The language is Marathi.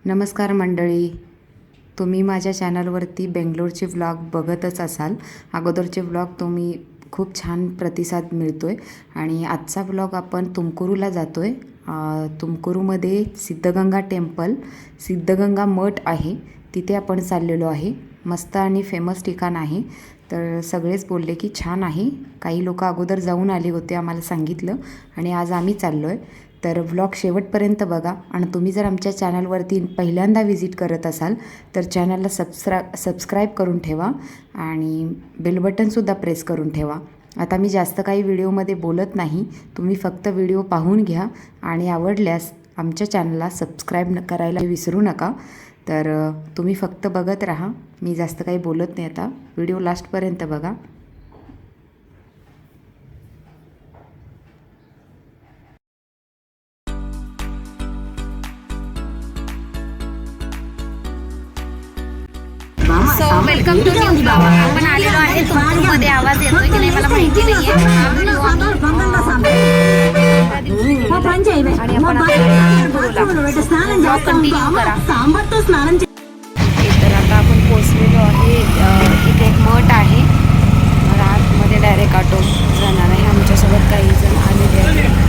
नमस्कार मंडळी, तुम्ही माझ्या चॅनलवरती बेंगलोरचे व्लॉग बघतच असाल. अगोदरचे व्लॉग तुम्ही खूप छान प्रतिसाद मिळतो आहे आणि आजचा व्लॉग आपण तुमकुरूला जातो आहे. तुमकुरूमध्ये सिद्धगंगा टेम्पल, सिद्धगंगा मठ आहे, तिथे आपण चाललेलो आहे. मस्त आणि फेमस ठिकाण आहे. तर सगळेच बोलले की छान आहे. काही लोक अगोदर जाऊन आले होते, आम्हाला सांगितलं आणि आज आम्ही चाललो आहे. तर व्लॉग शेवटपर्यंत बघा आणि तुम्ही जर आमच्या चॅनलवरती पहिल्यांदा व्हिजिट करत असाल तर चॅनलला सबस्क्राईब करून ठेवा आणि बेल बटनसुद्धा प्रेस करून ठेवा. आता मी जास्त काही व्हिडिओमध्ये बोलत नाही, तुम्ही फक्त व्हिडिओ पाहून घ्या आणि आवडल्यास आमच्या चॅनलला सबस्क्राईब करायला विसरू नका. तर तुम्ही फक्त बघत राहा, मी जास्त काही बोलत नाही. आता व्हिडिओ लास्टपर्यंत बघा. So welcome to new blog. आपण आलेलो आहे तुमकुरूमध्ये. आवाज येतोय की नाही मला माहिती नाहीये. आणि आपण कंटिन्यू करा. तर आता आपण पोचलेलो आहे. इथे एक मठ आहे. आतमध्ये डायरेक्ट ऑटो जाणार आहे. आमच्यासोबत काही जण आलेले आहेत.